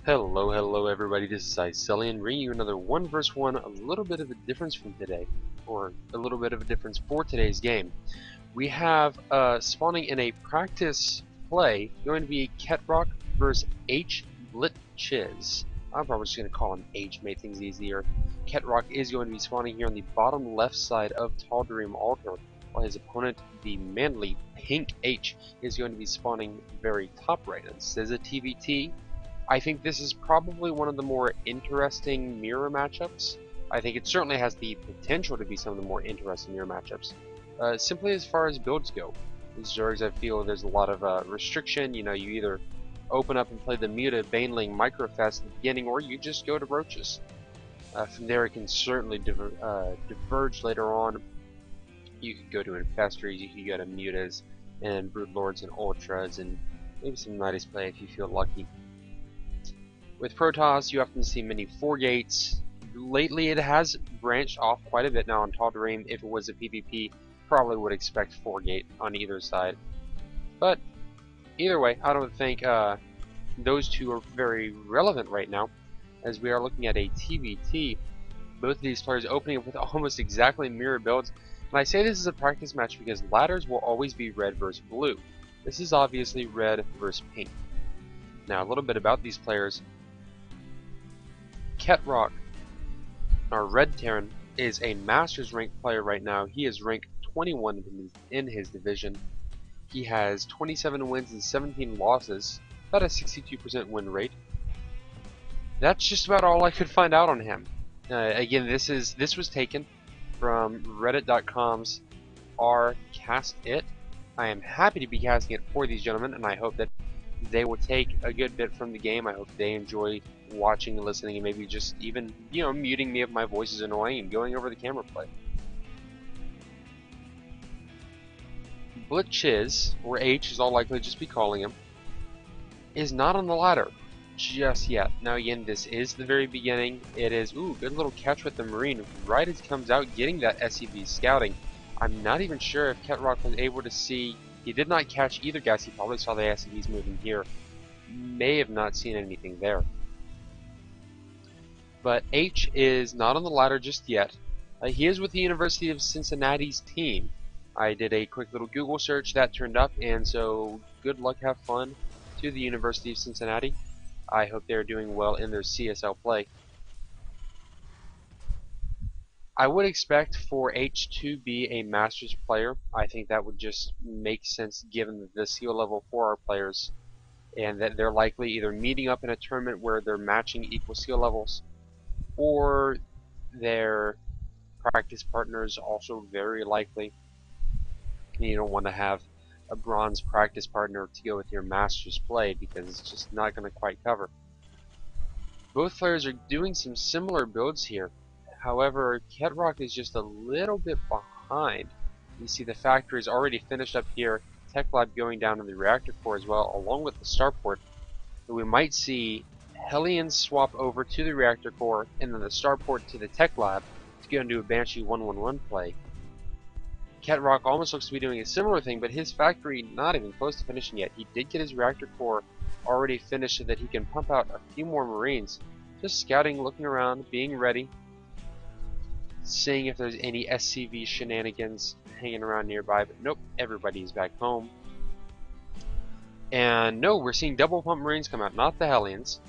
Hello everybody, this is Icelian bringing you another 1 vs 1, a little bit of a difference from today, or a little bit of a difference for today's game. We have spawning in a practice play going to be Ketroc vs HBlitchiz. I'm probably just going to call him H, make things easier. Ketroc is going to be spawning here on the bottom left side of Tal'darim Altar, while his opponent, the manly pink H, is going to be spawning very top right. And this is a TvT. I think this is probably one of the more interesting mirror matchups. I think it certainly has the potential to be some of the more interesting mirror matchups. Simply as far as builds go. With Zergs, I feel there's a lot of restriction. You know, you either open up and play the Muta Baneling Microfast at the beginning, or you just go to Roaches. From there, it can certainly diverge later on. You could go to Infestors, you could go to Mutas, and Broodlords and Ultras, and maybe some Nidus play if you feel lucky. With Protoss, you often see many 4 gates. Lately, it has branched off quite a bit now on Tal'darim. If it was a PvP, probably would expect 4 gate on either side. But either way, I don't think those two are very relevant right now, as we are looking at a TvT. Both of these players opening up with almost exactly mirror builds. And I say this is a practice match because ladders will always be red versus blue. This is obviously red versus pink. Now, a little bit about these players. Ketroc, our red Terran, is a Masters ranked player right now. He is ranked 21 in his division. He has 27 wins and 17 losses, about a 62% win rate. That's just about all I could find out on him. Again, this was taken from Reddit.com's rcastit. I am happy to be casting it for these gentlemen, and I hope that they will take a good bit from the game. I hope they enjoy watching and listening, and maybe just even, muting me if my voice is annoying and going over the camera play. HBlitchiz, or H is all likely just be calling him, is not on the ladder just yet. Now again, this is the very beginning. It is, good little catch with the Marine right as he comes out getting that SCV scouting. I'm not even sure if Ketroc was able to see. He did not catch either gas. He probably saw the SCVs moving here. May have not seen anything there. But H is not on the ladder just yet. He is with the University of Cincinnati's team. I did a quick little Google search that turned up, and so good luck, have fun to the University of Cincinnati. I hope they're doing well in their CSL play. I would expect for H to be a Masters player. I think that would just make sense given the skill level for our players, and that they're likely either meeting up in a tournament where they're matching equal skill levels, or their practice partners also very likely. You don't want to have a bronze practice partner to go with your Masters play because it's just not going to quite cover. Both players are doing some similar builds here. However, Ketroc is just a little bit behind. You see the factory is already finished up here, Tech Lab going down in the reactor core as well, along with the starport. So we might see Hellions swap over to the reactor core, and then the starport to the Tech Lab to go and do a Banshee 1-1-1 play. Ketroc almost looks to be doing a similar thing, but his factory not even close to finishing yet. He did get his reactor core already finished so that he can pump out a few more Marines. Just scouting, looking around, being ready, seeing if there's any SCV shenanigans hanging around nearby, but nope, everybody's back home. And no, we're seeing double pump Marines come out, not the Hellions.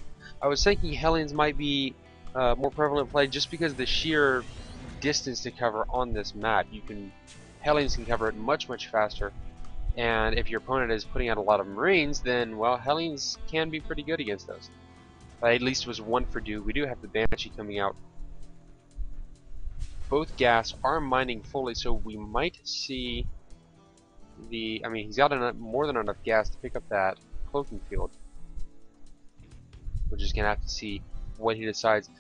I was thinking Hellions might be more prevalent play just because of the sheer distance to cover on this map. Hellions can cover it much faster, and if your opponent is putting out a lot of Marines, then, well, Hellions can be pretty good against those. At least was one for due. We do have the Banshee coming out. Both gas are mining fully, so we might see he's got more than enough gas to pick up that cloaking field. We're just gonna have to see what he decides.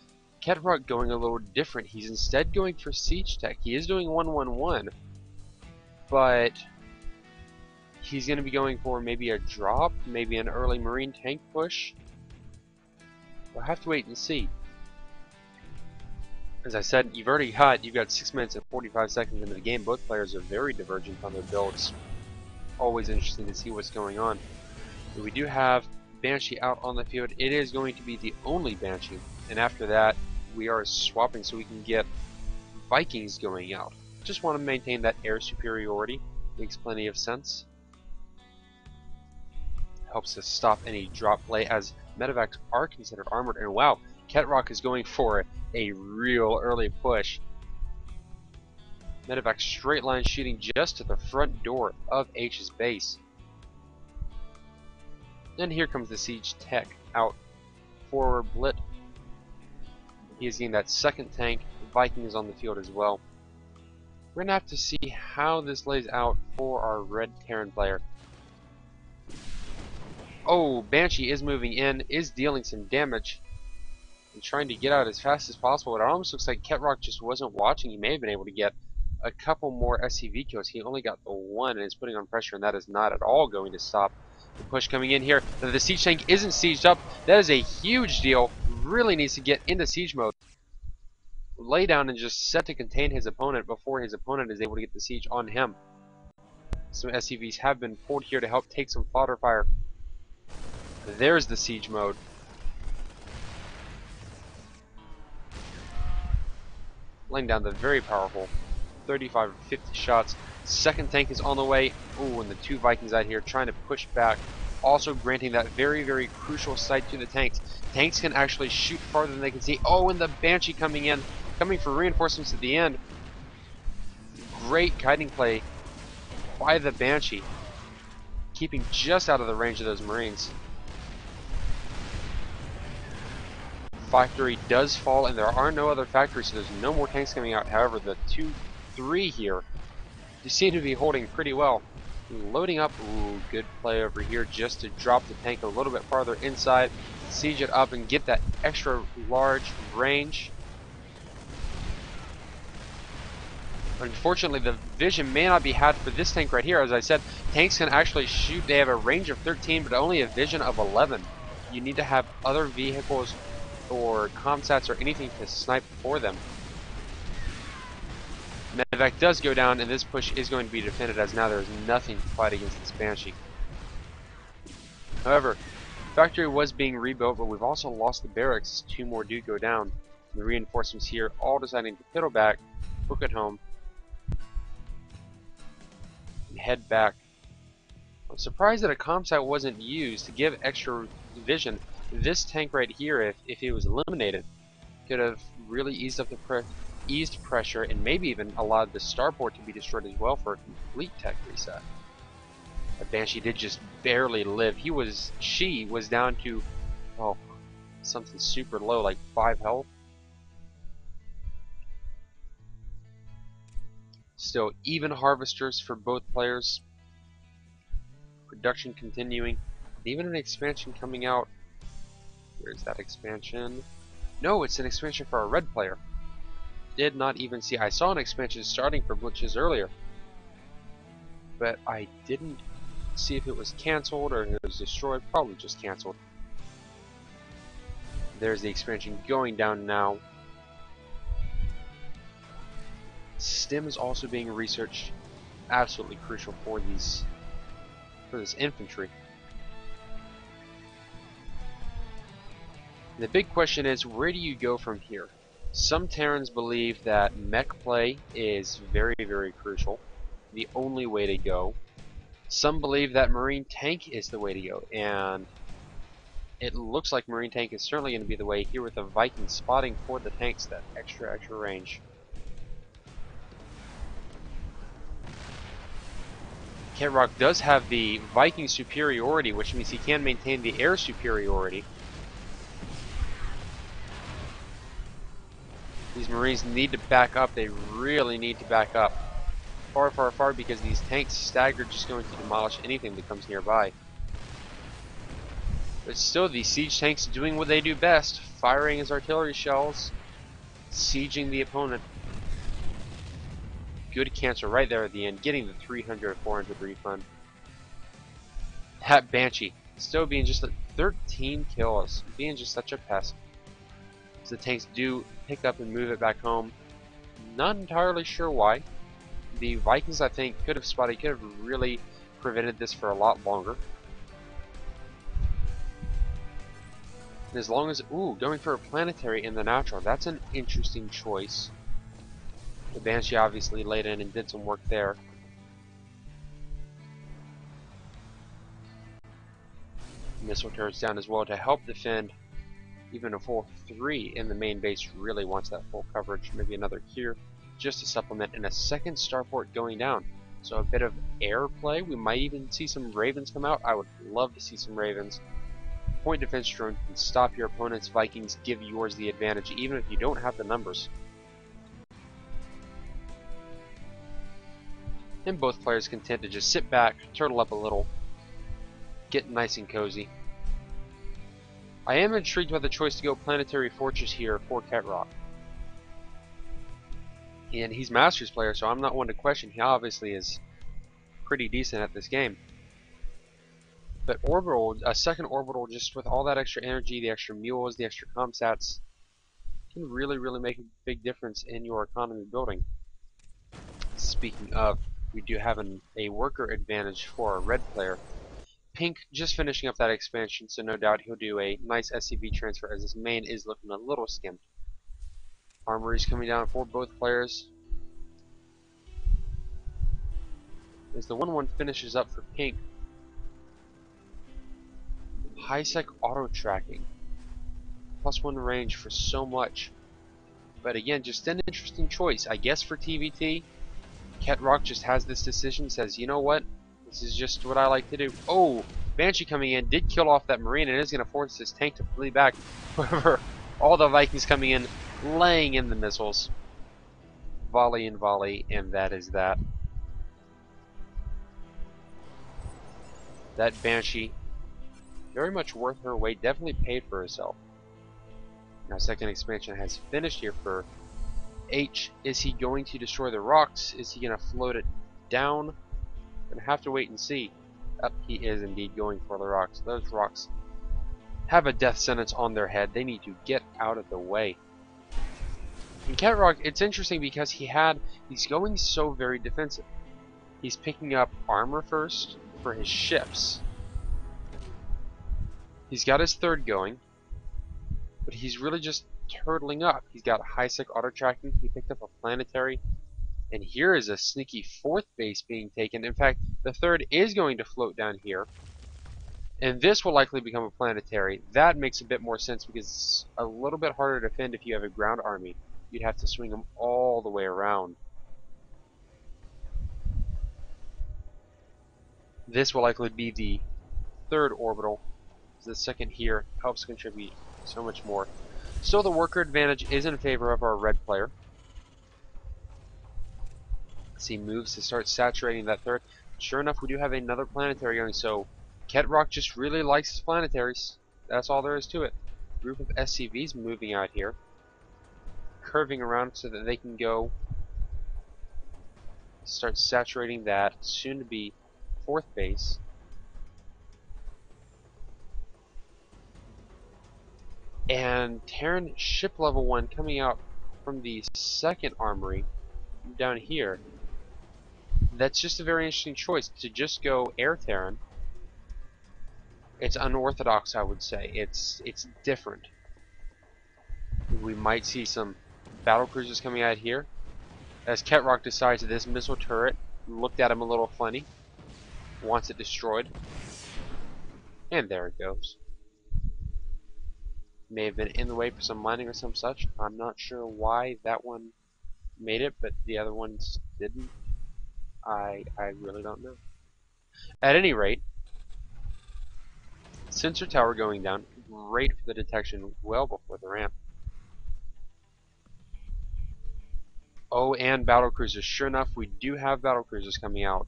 Ketroc going a little different. He's instead going for siege tech. He is doing 1-1-1, but he's gonna be going for maybe a drop, maybe an early Marine tank push. We'll have to wait and see. As I said, you've got 6 minutes and 45 seconds into the game. Both players are very divergent on their builds. Always interesting to see what's going on. But we do have Banshee out on the field. It is going to be the only Banshee, and after that we are swapping so we can get Vikings going out. Just want to maintain that air superiority. Makes plenty of sense. Helps us stop any drop play as medevacs are considered armored. And wow, Ketroc is going for a real early push. Medevac straight line shooting just to the front door of H's base. And here comes the siege tech out for Blit. He is getting that second tank. The Viking is on the field as well. We're going to have to see how this lays out for our red Terran player. Oh, Banshee is moving in, is dealing some damage, and trying to get out as fast as possible. It almost looks like Ketroc just wasn't watching. He may have been able to get a couple more SCV kills. He only got the one and is putting on pressure, and that is not at all going to stop the push coming in here. The siege tank isn't sieged up. That is a huge deal. Really needs to get into siege mode. Lay down and just set to contain his opponent before his opponent is able to get the siege on him. Some SCVs have been pulled here to help take some fodder fire. There's the siege mode. Laying down the very powerful 35 or 50 shots. Second tank is on the way. Ooh, and the two Vikings out here trying to push back. Also granting that very, very crucial sight to the tanks. Tanks can actually shoot farther than they can see. Oh, and the Banshee coming in. Coming for reinforcements at the end. Great guiding play by the Banshee. Keeping just out of the range of those Marines. Factory does fall, and there are no other factories, so there's no more tanks coming out. However, the 2-3 here, they seem to be holding pretty well. Loading up. Ooh, good play over here just to drop the tank a little bit farther inside, siege it up, and get that extra large range. Unfortunately, the vision may not be had for this tank right here. As I said, tanks can actually shoot. They have a range of 13, but only a vision of 11. You need to have other vehicles or comsats or anything to snipe for them. Medevac does go down, and this push is going to be defended as now there is nothing to fight against this Banshee. However, factory was being rebuilt, but we've also lost the barracks. 2 more do go down. The reinforcements here all deciding to piddle back, book it home, and head back. I'm surprised that a comsat wasn't used to give extra vision. This tank right here, if it was eliminated, could have really eased up the pressure and maybe even allowed the starport to be destroyed as well for a complete tech reset. The Banshee did just barely live. She was down to, oh, something super low, like 5 health. Still, even harvesters for both players. Production continuing. Even an expansion coming out. Where's that expansion? No, it's an expansion for a red player. Did not even see. I saw an expansion starting for HBlitchiz earlier, but I didn't see if it was cancelled or if it was destroyed. Probably just cancelled. There's the expansion going down now. Stim is also being researched. Absolutely crucial for this infantry. The big question is, where do you go from here? Some Terrans believe that mech play is very, very crucial, the only way to go. Some believe that Marine Tank is the way to go, and it looks like Marine Tank is certainly going to be the way here with the Viking spotting for the tanks, that extra range. Ketroc does have the Viking superiority, which means he can maintain the air superiority. These Marines need to back up. They really need to back up. Far, far, far, because these tanks staggered just going to demolish anything that comes nearby. But still, these siege tanks doing what they do best, firing his artillery shells, sieging the opponent. Good cancel right there at the end, getting the 300 or 400 refund. That Banshee still being just 13 kills, being just such a pest. So the tanks do pick up and move it back home. Not entirely sure why. The Vikings, I think, could have really prevented this for a lot longer. As long as, ooh, going for a planetary in the natural, that's an interesting choice. The Banshee obviously laid in and did some work there. Missile turrets down as well to help defend. Even a full 3 in the main base really wants that full coverage. Maybe another here just to supplement, and a second starport going down. So a bit of air play. We might even see some Ravens come out. I would love to see some Ravens. Point defense drone can stop your opponent's Vikings, give yours the advantage, even if you don't have the numbers. And both players content to just sit back, turtle up a little, get nice and cozy. I am intrigued by the choice to go Planetary Fortress here for Ketroc. And he's Masters player, so I'm not one to question. He obviously is pretty decent at this game. But orbital, a second orbital, just with all that extra energy, the extra mules, the extra comsats, can really, really make a big difference in your economy building. Speaking of, we do have a worker advantage for our red player. Pink just finishing up that expansion, so no doubt he'll do a nice SCV transfer as his main is looking a little skimped. Armory's coming down for both players. As the 1-1 finishes up for Pink. High-sec auto-tracking. +1 range for so much. But again, just an interesting choice. I guess for TvT, Ketroc just has this decision, says, you know what? This is just what I like to do. Oh, Banshee coming in did kill off that Marine and is going to force this tank to flee back. However, all the Vikings coming in, laying in the missiles. Volley and volley, and that is that. That Banshee, very much worth her weight, definitely paid for herself. Now second expansion has finished here for H. Is he going to destroy the rocks? Is he going to float it down? Gonna have to wait and see. He is indeed going for the rocks. Those rocks have a death sentence on their head. They need to get out of the way. In Ketroc, it's interesting because he's going so very defensive. He's picking up armor first for his ships. He's got his third going, but he's really just turtling up. He's got high-sec auto-tracking. He picked up a planetary. And here is a sneaky fourth base being taken. In fact, the third is going to float down here. And this will likely become a planetary. That makes a bit more sense because it's a little bit harder to defend if you have a ground army. You'd have to swing them all the way around. This will likely be the third orbital. The second here helps contribute so much more. So the worker advantage is in favor of our red player. As he moves to start saturating that third. Sure enough, we do have another planetary going, so Ketroc just really likes his planetaries. That's all there is to it. Group of SCVs moving out here, curving around so that they can go start saturating that soon-to-be fourth base. And Terran ship level 1 coming out from the second armory down here. That's just a very interesting choice to just go air Terran. It's unorthodox, I would say. It's different. We might see some battle cruisers coming out here. As Ketroc decides that this missile turret looked at him a little funny. Wants it destroyed. And there it goes. May have been in the way for some mining or some such. I'm not sure why that one made it, but the other ones didn't. I really don't know. At any rate, sensor tower going down, great for the detection well before the ramp. Oh, and battle cruisers. Sure enough, we do have battle cruisers coming out.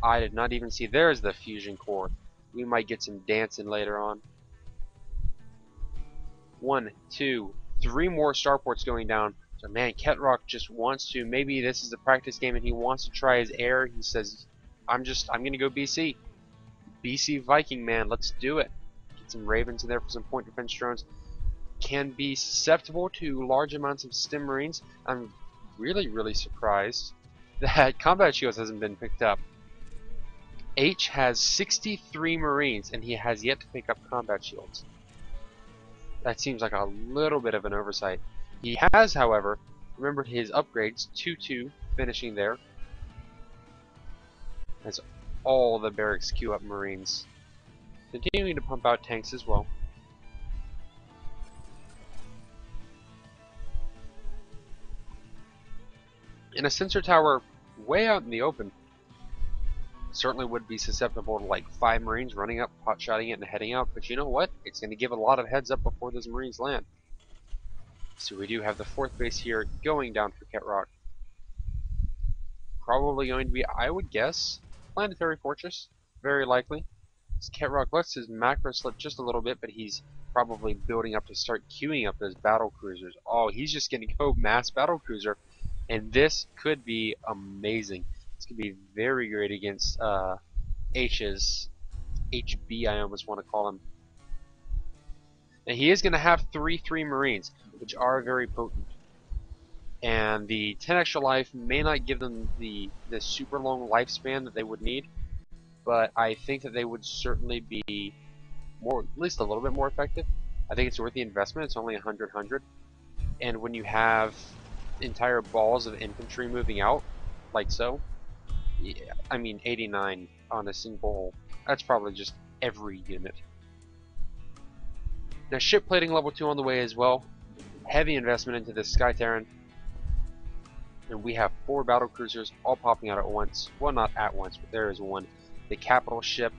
I did not even see. There's the fusion core. We might get some dancing later on. 1, 2, 3 more starports going down. So man, Ketroc just wants to, maybe this is a practice game and he wants to try his air. He says, I'm gonna go BC. BC Viking, man, let's do it. Get some Ravens in there for some point defense drones. Can be susceptible to large amounts of stim marines. I'm really, really surprised that combat shields hasn't been picked up. H has 63 Marines, and he has yet to pick up combat shields. That seems like a little bit of an oversight. He has, however, remembered his upgrades, 2-2, finishing there. As all the barracks queue up Marines. Continuing to pump out tanks as well. In a sensor tower way out in the open, certainly would be susceptible to like 5 Marines running up, pot-shotting it, and heading out, but you know what? It's going to give a lot of heads up before those Marines land. So we do have the 4th base here going down for Ketroc. Probably going to be, I would guess, Planetary Fortress. Very likely. Ketroc lets his macro slip just a little bit, but he's probably building up to start queuing up those battle cruisers. Oh, he's just going to go mass battle cruiser, and this could be amazing. This could be very great against HBlitchiz. HB, I almost want to call him. And he is going to have 3-3 Marines, which are very potent. And the 10 extra life may not give them the super long lifespan that they would need, but I think that they would certainly be more, at least a little bit more effective. I think it's worth the investment. It's only 100. And when you have entire balls of infantry moving out, like so, yeah, I mean 89 on a single, that's probably just every unit. Now ship plating level 2 on the way as well. Heavy investment into this Sky Terran. And we have 4 battle cruisers all popping out at once. Well, not at once, but there is one. The capital ship,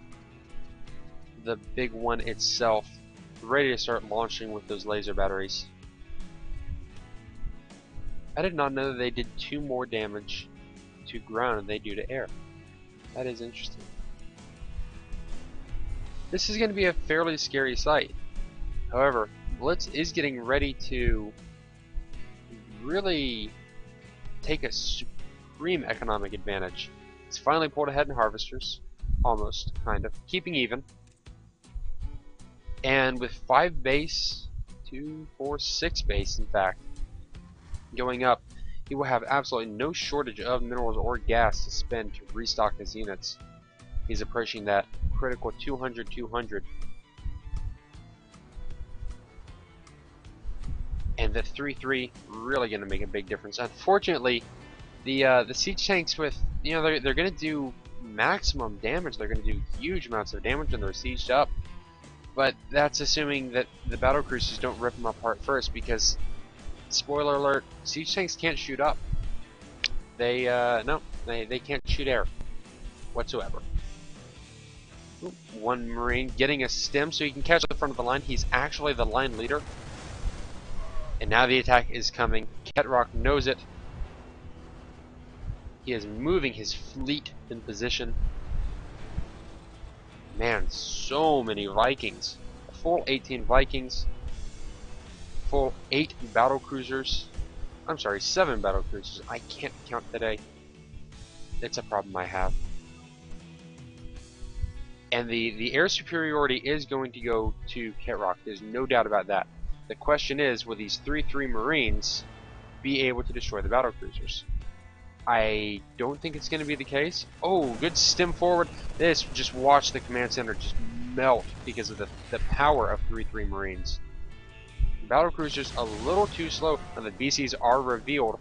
the big one itself, ready to start launching with those laser batteries. I did not know that they did 2 more damage to ground than they do to air. That is interesting. This is going to be a fairly scary sight. However, Blitz is getting ready to really take a supreme economic advantage. It's finally pulled ahead in harvesters. Almost, kind of. Keeping even. And with 5 base, 2, 4, 6 base in fact, going up, he will have absolutely no shortage of minerals or gas to spend to restock his units. He's approaching that critical 200. And the 3-3 really going to make a big difference. Unfortunately, the siege tanks with, you know, they're going to do maximum damage. They're going to do huge amounts of damage when they're sieged up. But that's assuming that the battle cruisers don't rip them apart first, because spoiler alert, siege tanks can't shoot up. They they can't shoot air whatsoever. Ooh, one Marine getting a stem so he can catch the front of the line. He's actually the line leader. And now the attack is coming. Ketroc knows it. He is moving his fleet in position. Man, so many Vikings. A full 18 Vikings. Full 8 battle cruisers. I'm sorry, 7 battle cruisers. I can't count today. It's a problem I have. And the air superiority is going to go to Ketroc. There's no doubt about that. The question is, will these 3-3 Marines be able to destroy the battle cruisers? I don't think it's going to be the case. Oh, good stem forward. This, just watch the command center just melt because of the power of 3-3 Marines. Battle cruisers a little too slow, and the BCs are revealed.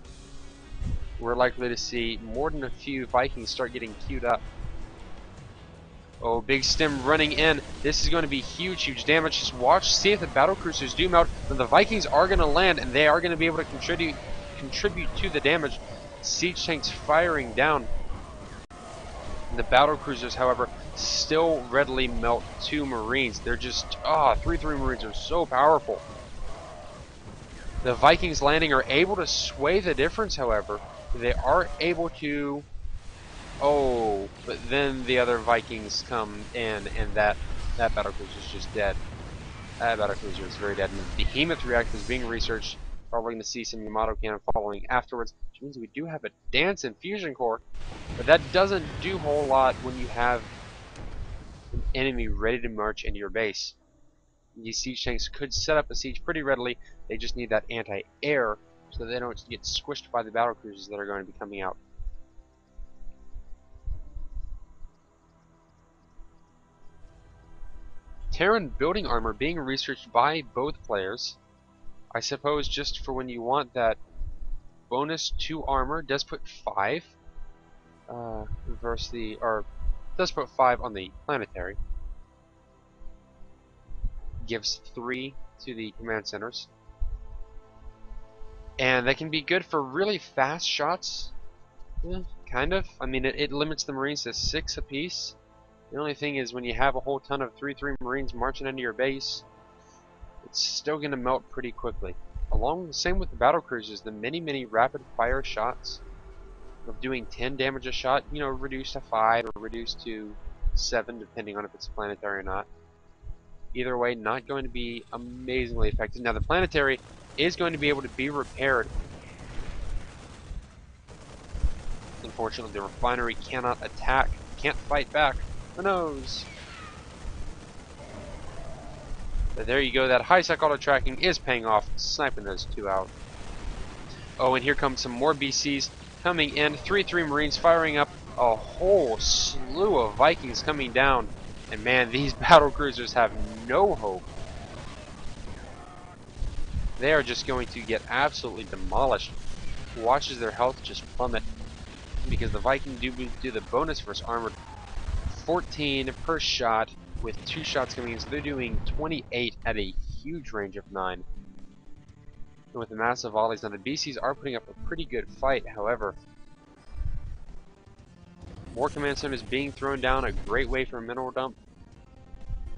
We're likely to see more than a few Vikings start getting queued up. Oh, big stem running in. This is going to be huge damage. Just watch, see if the battle cruisers do melt. Then the Vikings are going to land, and they are going to be able to contribute to the damage. Siege tanks firing down. And the battle cruisers, however, still readily melt 2 Marines. They're just 3-3 Marines are so powerful. The Vikings landing are able to sway the difference, however. They are able to. Oh, but then the other Vikings come in, and that battle cruiser is just dead. That battle cruiser is very dead. And the Behemoth reactor is being researched. Probably going to see some Yamato cannon following afterwards, which means we do have a Dance and Fusion Core, but that doesn't do a whole lot when you have an enemy ready to march into your base. These siege tanks could set up a siege pretty readily. They just need that anti-air so that they don't get squished by the battle cruisers that are going to be coming out. Terran building armor being researched by both players. I suppose just for when you want that bonus to armor, does put 5 versus the, or does put 5 on the planetary. Gives 3 to the command centers. And that can be good for really fast shots. Kind of. I mean, it limits the Marines to 6 apiece. The only thing is when you have a whole ton of 3-3 Marines marching into your base, it's still going to melt pretty quickly. Same with the battle cruisers, the many rapid fire shots of doing 10 damage a shot, you know, reduced to 5 or reduced to 7 depending on if it's planetary or not. Either way, not going to be amazingly effective. Now the planetary is going to be able to be repaired. Unfortunately, the refinery cannot attack, can't fight back. Who knows? But there you go, that high-sec auto tracking is paying off, sniping those 2 out. Oh, and here comes some more BCs coming in. 3-3 Marines firing up a whole slew of Vikings coming down. And man, these battle cruisers have no hope. They are just going to get absolutely demolished. Watches their health just plummet because the Viking do the bonus versus armored 14 per shot with 2 shots coming in, so they're doing 28 at a huge range of 9. And with the massive volleys, now the BCs are putting up a pretty good fight. However, more command centers being thrown down, a great way for a mineral dump,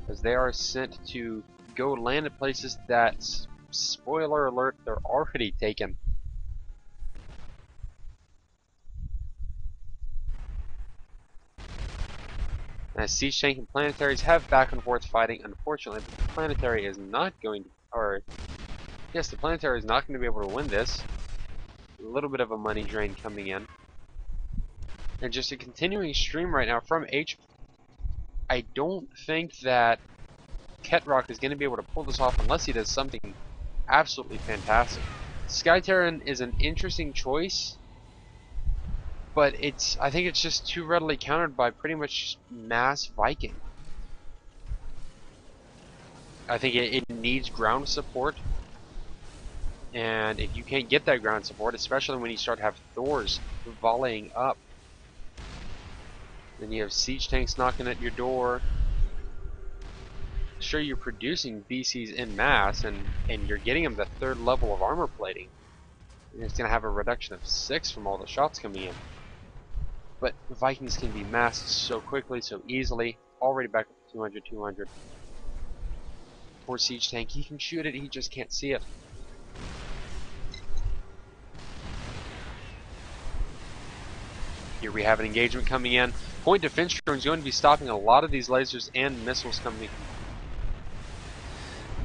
as they are sent to go land at places that, spoiler alert, they're already taken. As siege tank and planetaries have back and forth fighting, unfortunately, the planetary is not going to, or yes, the planetary is not going to be able to win this. A little bit of a money drain coming in. And just a continuing stream right now from H. I don't think that Ketroc is going to be able to pull this off unless he does something absolutely fantastic. Sky Terran is an interesting choice, but I think it's just too readily countered by pretty much mass Viking. I think it needs ground support, and if you can't get that ground support, especially when you start to have Thors volleying up, then you have siege tanks knocking at your door. Sure, you're producing BCs in mass, and you're getting them the 3rd level of armor plating. And it's going to have a reduction of 6 from all the shots coming in. But the Vikings can be massed so quickly, so easily. Already back up to 200, 200. Poor siege tank, he can shoot it, he just can't see it. Here we have an engagement coming in. Point defense drone is going to be stopping a lot of these lasers and missiles coming in.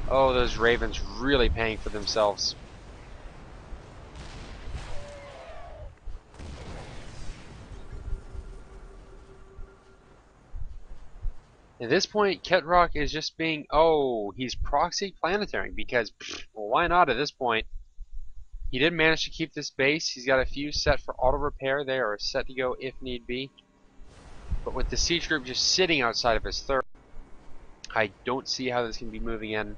Oh, those Ravens really paying for themselves. At this point, Ketroc is just being, oh, he's proxy planetary because, well, why not at this point? He did manage to keep this base. He's got a few set for auto repair. They are set to go if need be. But with the siege group just sitting outside of his 3rd, I don't see how this can be moving in,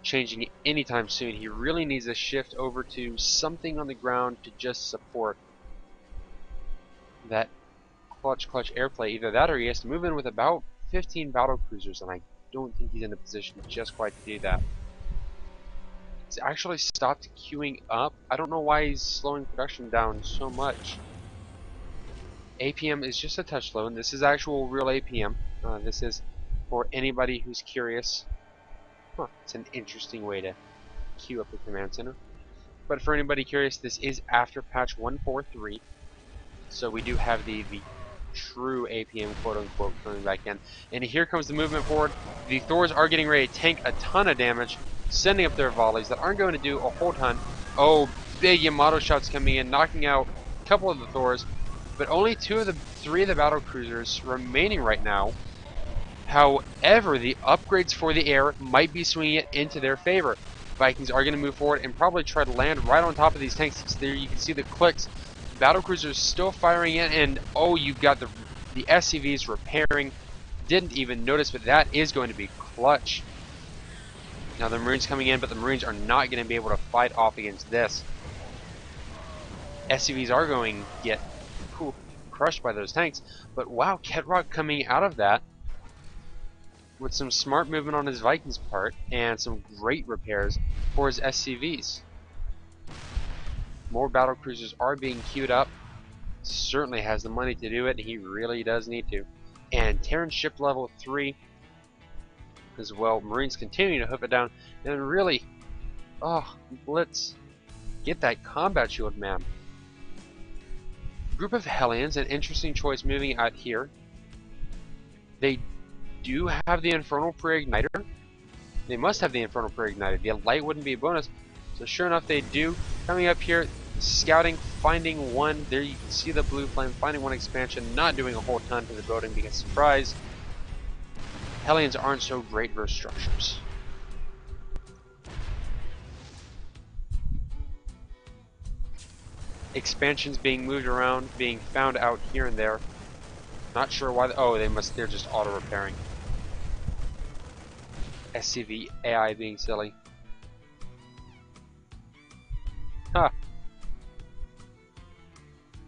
changing anytime soon. He really needs to shift over to something on the ground to just support that clutch airplay. Either that or he has to move in with about 15 battle cruisers, and I don't think he's in a position just quite to do that. He's actually stopped queuing up. I don't know why he's slowing production down so much. APM is just a touch low, and this is actual real APM. This is for anybody who's curious. It's an interesting way to queue up the command center. But for anybody curious, this is after patch 1.4.3. So we do have the true APM, quote unquote, coming back in. And here comes the movement forward. The Thors are getting ready to tank a ton of damage, sending up their volleys that aren't going to do a whole ton. Oh, big Yamato shots coming in, knocking out a couple of the Thors, but only 3 of the battle cruisers remaining right now. However, the upgrades for the air might be swinging it into their favor. Vikings are going to move forward and probably try to land right on top of these tanks. There you can see the clicks. Battle cruisers still firing in, and oh, you've got the SCVs repairing. Didn't even notice, but that is going to be clutch. Now the Marines coming in, but the Marines are not going to be able to fight off against this. SCVs are going to get crushed by those tanks, but wow, Ketroc coming out of that with some smart movement on his Vikings part and some great repairs for his SCVs. More battle cruisers are being queued up. Certainly has the money to do it, and he really does need to. And Terran ship level 3 as well. Marines continue to hoof it down, and really, Blitz, get that combat shield, man. Group of Hellions, an interesting choice moving out here. They do have the Infernal Pre-Igniter. They must have the Infernal Pre-Igniter. The light wouldn't be a bonus, so sure enough they do. Coming up here, scouting, finding one. There you can see the blue flame, finding one expansion, not doing a whole ton to the building because, surprise, Hellions aren't so great versus structures. Expansions being moved around, being found out here and there. Not sure why. They're just auto repairing. SCV AI being silly. Ha!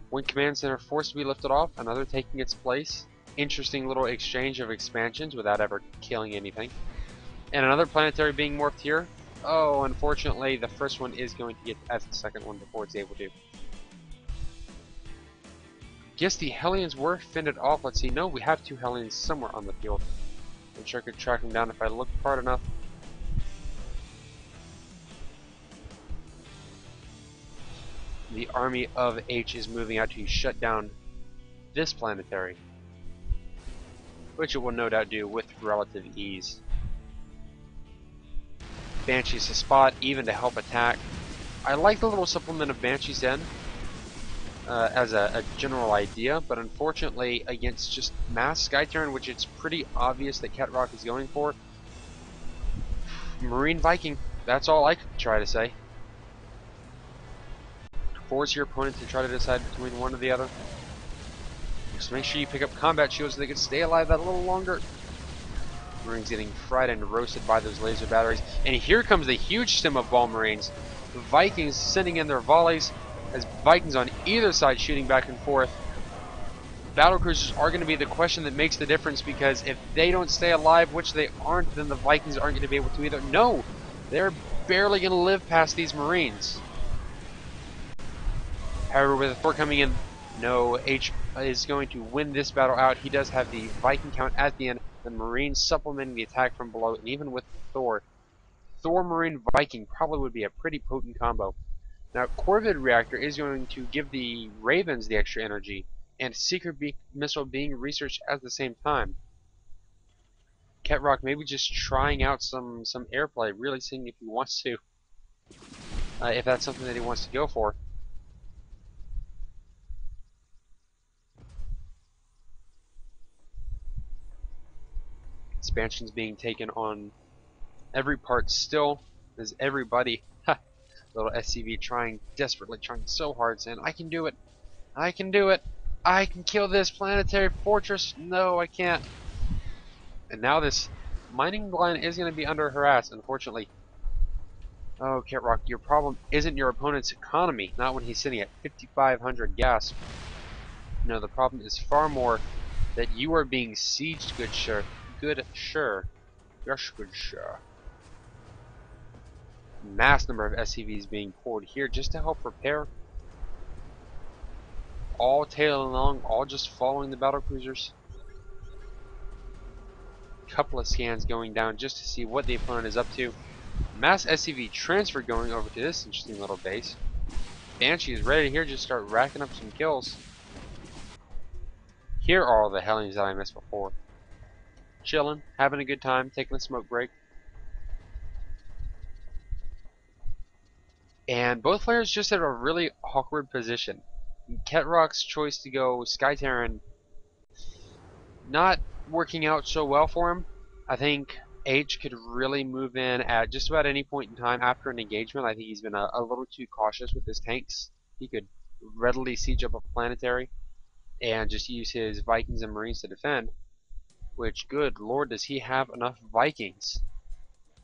One command center forced to be lifted off, another taking its place. Interesting little exchange of expansions without ever killing anything. And another planetary being morphed here. Oh, unfortunately, the first one is going to get as the second one before it's able to. Guess the Hellions were fended off. Let's see. No, we have two Hellions somewhere on the field. I'm sure I could track them down if I looked hard enough. The army of H is moving out to shut down this planetary, which it will no doubt do with relative ease. Banshees to spot, even to help attack. I like the little supplement of Banshees Den as a general idea, but unfortunately against just mass Sky Terran, which it's pretty obvious that Ketroc is going for, Marine Viking, that's all I could try to say. Force your opponent to try to decide between one or the other. Just make sure you pick up combat shields so they can stay alive that a little longer. Marines getting fried and roasted by those laser batteries. And here comes the huge stem of ball Marines. The Vikings sending in their volleys as Vikings on either side shooting back and forth. Battlecruisers are going to be the question that makes the difference, because if they don't stay alive, which they aren't, then the Vikings aren't going to be able to either. No! They're barely going to live past these Marines. However, with the Thor coming in, no, H is going to win this battle out. He does have the Viking count at the end, the Marines supplementing the attack from below, and even with Thor, Marine Viking probably would be a pretty potent combo. Now, Corvid Reactor is going to give the Ravens the extra energy, and Secret Missile being researched at the same time. Ketroc maybe just trying out some airplay, really seeing if he wants to, if that's something that he wants to go for. Expansions being taken on every part still, as everybody, little SCV desperately trying so hard, saying, I can do it, I can do it, I can kill this planetary fortress, no I can't. And now this mining line is going to be under harass, unfortunately. Oh, Ketroc, your problem isn't your opponent's economy, not when he's sitting at 5,500 gas. No, the problem is far more that you are being sieged, good sure. Yes, good sure. Mass number of SCVs being poured here just to help repair. All tailing along, all just following the battlecruisers. Couple of scans going down just to see what the opponent is up to. Mass SCV transfer going over to this interesting little base. Banshee is ready to here just start racking up some kills. Here are all the Hellions that I missed before. Chilling, having a good time, taking a smoke break. And both players just at a really awkward position. Ketroc's choice to go Sky Terran not working out so well for him. I think H could really move in at just about any point in time after an engagement. I think he's been a little too cautious with his tanks. He could readily siege up a planetary and just use his Vikings and Marines to defend. which, good lord, does he have enough Vikings.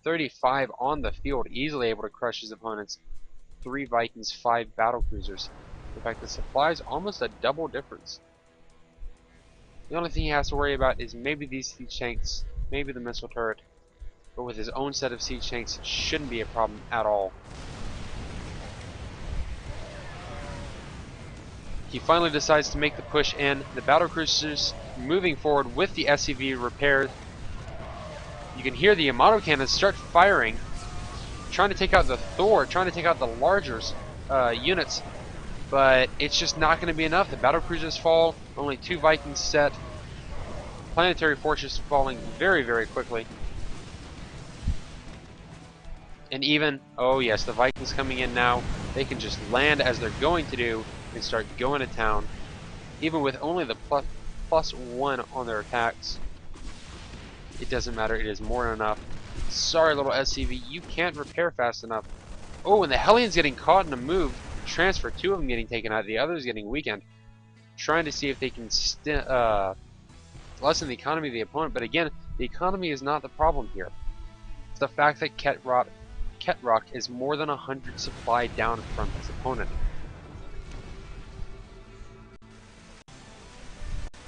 35 on the field, easily able to crush his opponents. 3 Vikings, 5 battlecruisers. In fact, the supply is almost a double difference. The only thing he has to worry about is maybe these siege tanks, maybe the missile turret, but with his own set of siege tanks, it shouldn't be a problem at all. He finally decides to make the push in. The battlecruisers moving forward with the SCV repaired. You can hear the Yamato cannons start firing, trying to take out the Thor, trying to take out the larger units, but it's just not going to be enough. The battlecruisers fall, only 2 Vikings set. Planetary fortress falling very, very quickly. And even, oh yes, the Vikings coming in now, they can just land as they're going to do and start going to town, even with only the +1 on their attacks. It doesn't matter, it is more than enough. Sorry, little SCV, you can't repair fast enough. Oh, and the Hellions getting caught in a move. Transfer, 2 of them getting taken out, the others getting weakened. Trying to see if they can lessen the economy of the opponent, but again, the economy is not the problem here. It's the fact that Ketroc is more than 100 supply down from his opponent.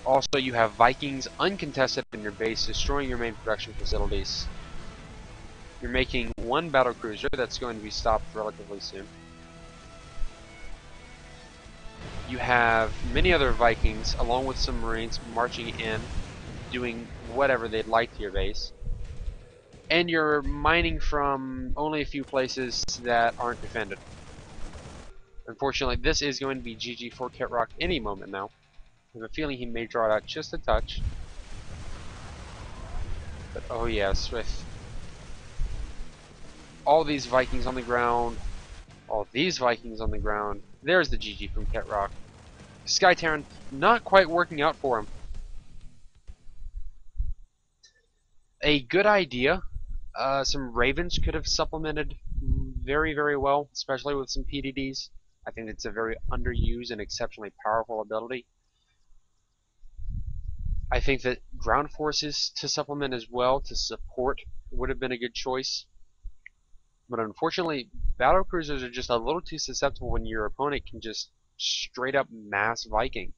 Also, you have Vikings uncontested in your base, destroying your main production facilities. You're making 1 battlecruiser that's going to be stopped relatively soon. You have many other Vikings, along with some Marines, marching in, doing whatever they'd like to your base. And you're mining from only a few places that aren't defended. Unfortunately, this is going to be GG for Ketroc any moment now. I have a feeling he may draw it out just a touch. But oh yes, with all these Vikings on the ground, all these Vikings on the ground, there's the GG from Ketroc. Sky Terran not quite working out for him. A good idea. Some Ravens could have supplemented very, very well, especially with some PDDs. I think it's a very underused and exceptionally powerful ability. I think that ground forces to supplement as well, to support, would have been a good choice. But unfortunately, battlecruisers are just a little too susceptible when your opponent can just straight up mass Viking.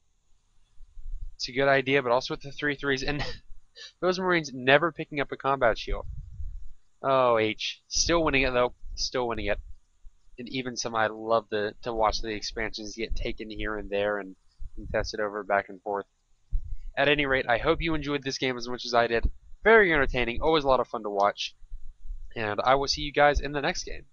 It's a good idea, but also with the 3/3s, and those Marines never picking up a combat shield. Oh, H. Still winning it, though. Still winning it. And even some, I love to watch the expansions get taken here and there and tested over back and forth. At any rate, I hope you enjoyed this game as much as I did. Very entertaining, always a lot of fun to watch. And I will see you guys in the next game.